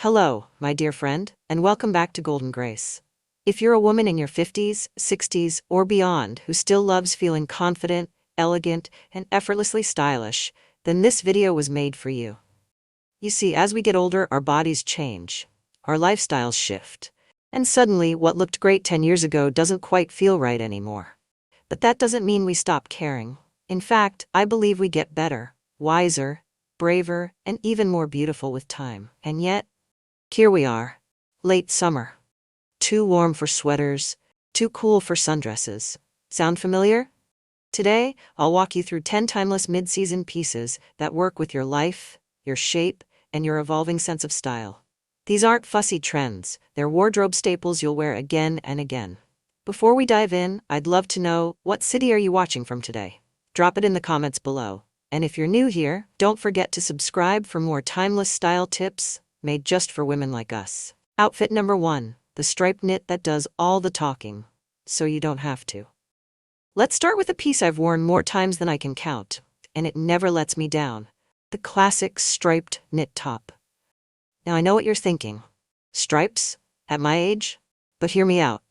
Hello, my dear friend, and welcome back to Golden Grace. If you're a woman in your 50s, 60s, or beyond who still loves feeling confident, elegant, and effortlessly stylish, then this video was made for you. You see, as we get older, our bodies change, our lifestyles shift, and suddenly what looked great 10 years ago doesn't quite feel right anymore. But that doesn't mean we stop caring. In fact, I believe we get better, wiser, braver, and even more beautiful with time. And yet, here we are, late summer. Too warm for sweaters, too cool for sundresses. Sound familiar? Today, I'll walk you through 10 timeless mid-season pieces that work with your life, your shape, and your evolving sense of style. These aren't fussy trends, they're wardrobe staples you'll wear again and again. Before we dive in, I'd love to know, what city are you watching from today? Drop it in the comments below. And if you're new here, don't forget to subscribe for more timeless style tips made just for women like us. Outfit number 1, the striped knit that does all the talking, so you don't have to. Let's start with a piece I've worn more times than I can count, and it never lets me down. The classic striped knit top. Now I know what you're thinking. Stripes? At my age? But hear me out.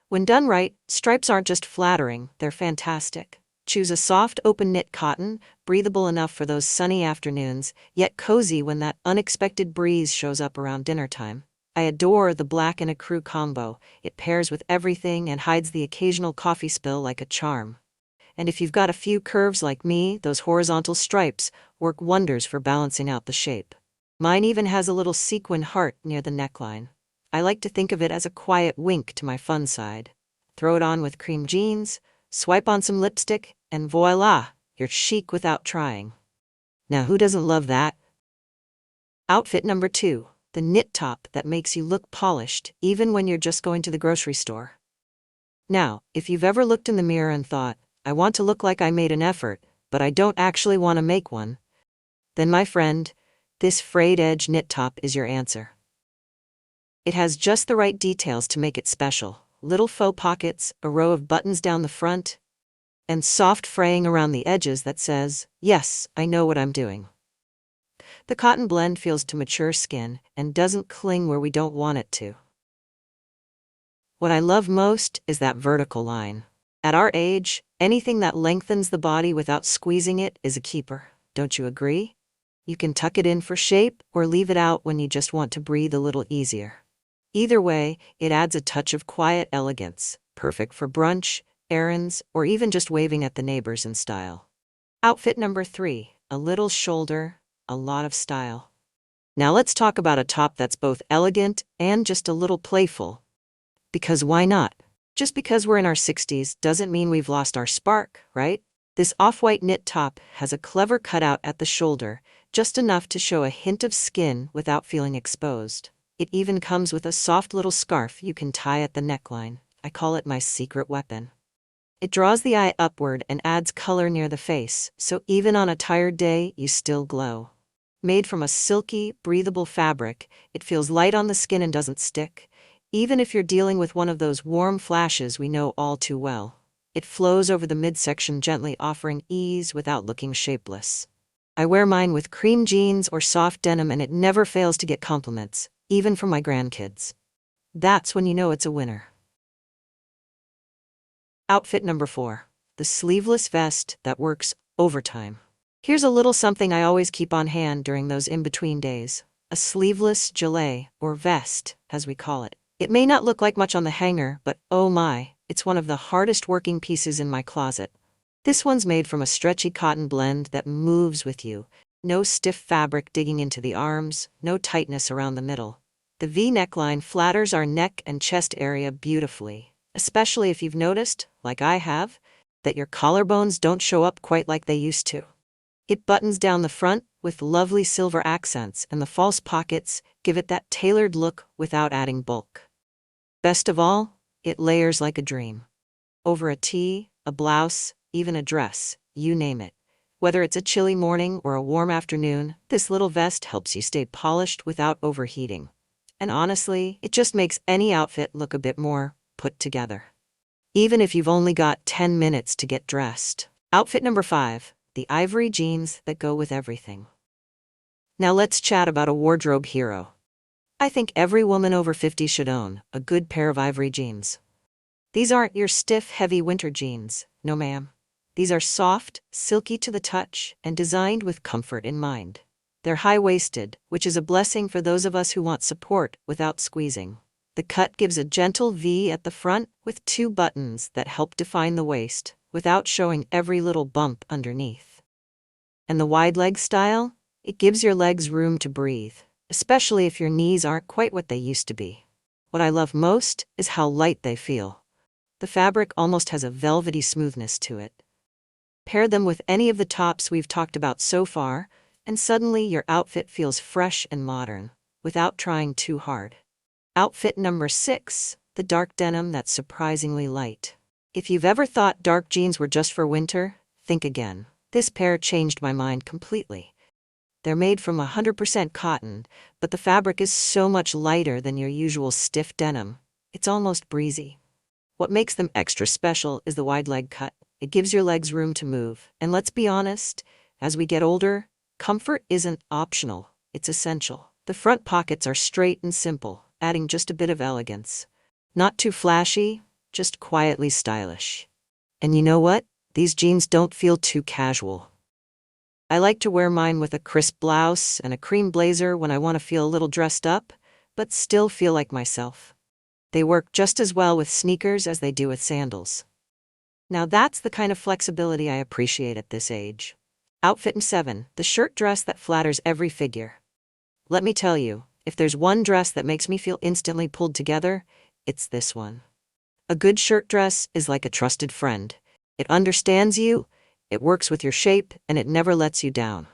When done right, stripes aren't just flattering, they're fantastic. Choose a soft, open knit cotton, breathable enough for those sunny afternoons, yet cozy when that unexpected breeze shows up around dinner time. I adore the black and ecru combo. It pairs with everything and hides the occasional coffee spill like a charm. And if you've got a few curves like me, those horizontal stripes work wonders for balancing out the shape. Mine even has a little sequin heart near the neckline. I like to think of it as a quiet wink to my fun side. Throw it on with cream jeans, swipe on some lipstick, and voila, you're chic without trying. Now who doesn't love that? Outfit number 2, the knit top that makes you look polished even when you're just going to the grocery store. Now, if you've ever looked in the mirror and thought, I want to look like I made an effort, but I don't actually want to make one, then my friend, this frayed edge knit top is your answer. It has just the right details to make it special. Little faux pockets, a row of buttons down the front, and soft fraying around the edges that says, yes, I know what I'm doing. The cotton blend feels to mature skin and doesn't cling where we don't want it to. What I love most is that vertical line. At our age, anything that lengthens the body without squeezing it is a keeper. Don't you agree? You can tuck it in for shape or leave it out when you just want to breathe a little easier. Either way, it adds a touch of quiet elegance, perfect for brunch, errands, or even just waving at the neighbors in style. Outfit number 3, a little shoulder, a lot of style. Now let's talk about a top that's both elegant and just a little playful. Because why not? Just because we're in our 60s doesn't mean we've lost our spark, right? This off-white knit top has a clever cutout at the shoulder, just enough to show a hint of skin without feeling exposed. It even comes with a soft little scarf you can tie at the neckline. I call it my secret weapon. It draws the eye upward and adds color near the face, so even on a tired day, you still glow. Made from a silky, breathable fabric, it feels light on the skin and doesn't stick, even if you're dealing with one of those warm flashes we know all too well. It flows over the midsection gently, offering ease without looking shapeless. I wear mine with cream jeans or soft denim and it never fails to get compliments, even from my grandkids. That's when you know it's a winner. Outfit number 4, the sleeveless vest that works overtime. Here's a little something I always keep on hand during those in-between days. A sleeveless gilet, or vest, as we call it. It may not look like much on the hanger, but oh my, it's one of the hardest working pieces in my closet. This one's made from a stretchy cotton blend that moves with you. No stiff fabric digging into the arms, no tightness around the middle. The V neckline flatters our neck and chest area beautifully, especially if you've noticed, like I have, that your collarbones don't show up quite like they used to. It buttons down the front with lovely silver accents, and the false pockets give it that tailored look without adding bulk. Best of all, it layers like a dream. Over a tee, a blouse, even a dress, you name it. Whether it's a chilly morning or a warm afternoon, this little vest helps you stay polished without overheating. And honestly, it just makes any outfit look a bit more put together. Even if you've only got 10 minutes to get dressed. Outfit number 5, the ivory jeans that go with everything. Now let's chat about a wardrobe hero. I think every woman over 50 should own a good pair of Ivory jeans. These aren't your stiff, heavy winter jeans, no ma'am. These are soft, silky to the touch, and designed with comfort in mind. They're high-waisted, which is a blessing for those of us who want support without squeezing. The cut gives a gentle V at the front with 2 buttons that help define the waist, without showing every little bump underneath. And the wide leg style? It gives your legs room to breathe, especially if your knees aren't quite what they used to be. What I love most is how light they feel. The fabric almost has a velvety smoothness to it. Pair them with any of the tops we've talked about so far, and suddenly your outfit feels fresh and modern, without trying too hard. Outfit number 6, the dark denim that's surprisingly light. If you've ever thought dark jeans were just for winter, think again. This pair changed my mind completely. They're made from 100% cotton, but the fabric is so much lighter than your usual stiff denim. It's almost breezy. What makes them extra special is the wide leg cut. It gives your legs room to move. And let's be honest, as we get older, comfort isn't optional, it's essential. The front pockets are straight and simple, adding just a bit of elegance. Not too flashy, just quietly stylish. And you know what? These jeans don't feel too casual. I like to wear mine with a crisp blouse and a cream blazer when I want to feel a little dressed up, but still feel like myself. They work just as well with sneakers as they do with sandals. Now that's the kind of flexibility I appreciate at this age. Outfit 7, the shirt dress that flatters every figure. Let me tell you, if there's one dress that makes me feel instantly pulled together, it's this one. A good shirt dress is like a trusted friend. It understands you, it works with your shape, and it never lets you down.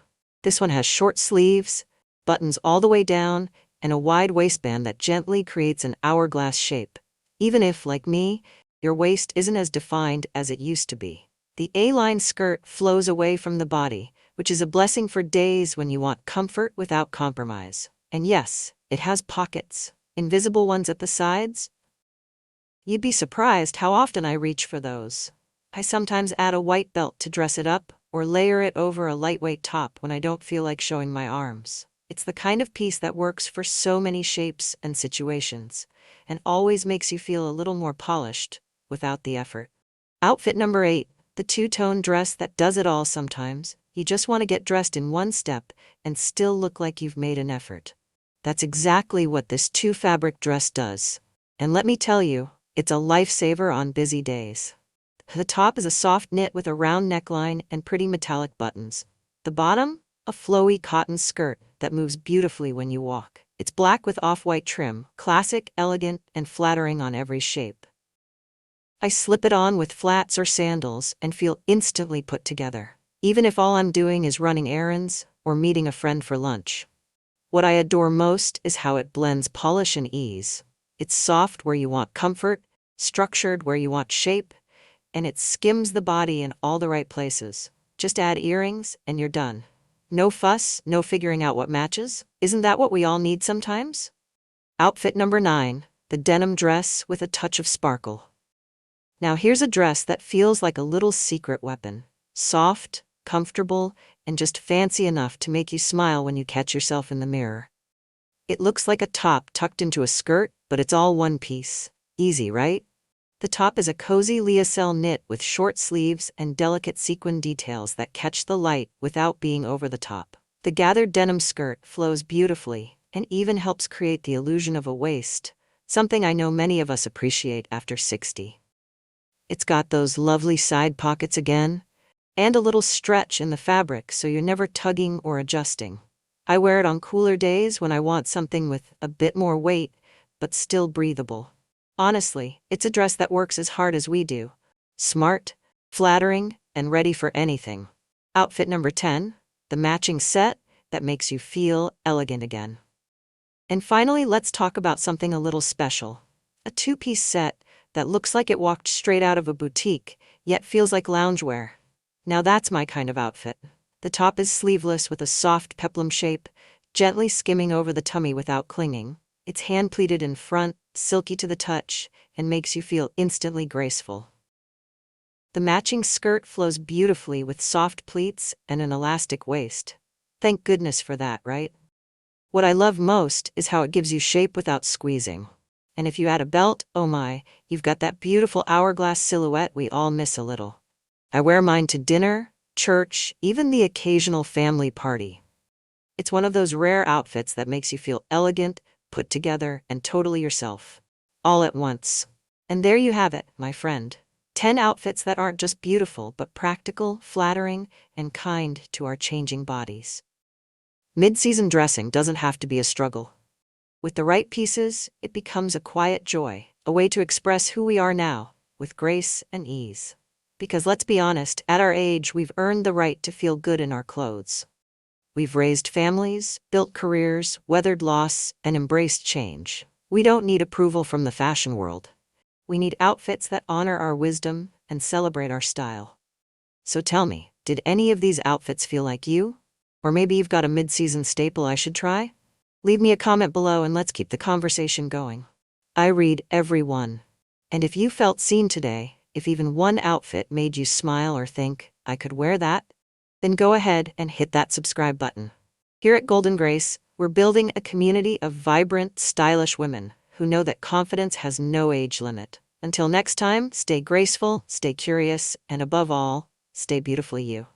This one has short sleeves, buttons all the way down, and a wide waistband that gently creates an hourglass shape. Even if, like me, your waist isn't as defined as it used to be. The A-line skirt flows away from the body, which is a blessing for days when you want comfort without compromise. And yes, it has pockets, invisible ones at the sides. You'd be surprised how often I reach for those. I sometimes add a white belt to dress it up, or layer it over a lightweight top when I don't feel like showing my arms. It's the kind of piece that works for so many shapes and situations, and always makes you feel a little more polished, without the effort. Outfit number 8, the two-tone dress that does it all sometimes. You just want to get dressed in one step and still look like you've made an effort. That's exactly what this two-fabric dress does. And let me tell you, it's a lifesaver on busy days. The top is a soft knit with a round neckline and pretty metallic buttons. The bottom, a flowy cotton skirt that moves beautifully when you walk. It's black with off-white trim, classic, elegant, and flattering on every shape. I slip it on with flats or sandals and feel instantly put together, even if all I'm doing is running errands or meeting a friend for lunch. What I adore most is how it blends polish and ease. It's soft where you want comfort, structured where you want shape, and it skims the body in all the right places. Just add earrings and you're done. No fuss, no figuring out what matches. Isn't that what we all need sometimes? Outfit number 9, the denim dress with a touch of sparkle. Now here's a dress that feels like a little secret weapon. Soft, comfortable, and just fancy enough to make you smile when you catch yourself in the mirror. It looks like a top tucked into a skirt, but it's all one piece. Easy, right? The top is a cozy lyocell knit with short sleeves and delicate sequin details that catch the light without being over the top. The gathered denim skirt flows beautifully and even helps create the illusion of a waist, something I know many of us appreciate after 60. It's got those lovely side pockets again, and a little stretch in the fabric so you're never tugging or adjusting. I wear it on cooler days when I want something with a bit more weight, but still breathable. Honestly, it's a dress that works as hard as we do. Smart, flattering, and ready for anything. Outfit number 10, the matching set that makes you feel elegant again. And finally, let's talk about something a little special. A two-piece set that looks like it walked straight out of a boutique, yet feels like loungewear. Now that's my kind of outfit. The top is sleeveless with a soft peplum shape, gently skimming over the tummy without clinging. It's hand-pleated in front, silky to the touch, and makes you feel instantly graceful. The matching skirt flows beautifully with soft pleats and an elastic waist. Thank goodness for that, right? What I love most is how it gives you shape without squeezing. And if you add a belt, oh my, you've got that beautiful hourglass silhouette we all miss a little. I wear mine to dinner, church, even the occasional family party. It's one of those rare outfits that makes you feel elegant, put together, and totally yourself. All at once. And there you have it, my friend. 10 outfits that aren't just beautiful, but practical, flattering, and kind to our changing bodies. Mid-season dressing doesn't have to be a struggle. With the right pieces, it becomes a quiet joy, a way to express who we are now, with grace and ease. Because let's be honest, at our age, we've earned the right to feel good in our clothes. We've raised families, built careers, weathered loss, and embraced change. We don't need approval from the fashion world. We need outfits that honor our wisdom and celebrate our style. So tell me, did any of these outfits feel like you? Or maybe you've got a mid-season staple I should try? Leave me a comment below and let's keep the conversation going. I read every one. And if you felt seen today, if even one outfit made you smile or think, I could wear that, then go ahead and hit that subscribe button. Here at Golden Grace, we're building a community of vibrant, stylish women who know that confidence has no age limit. Until next time, stay graceful, stay curious, and above all, stay beautifully you.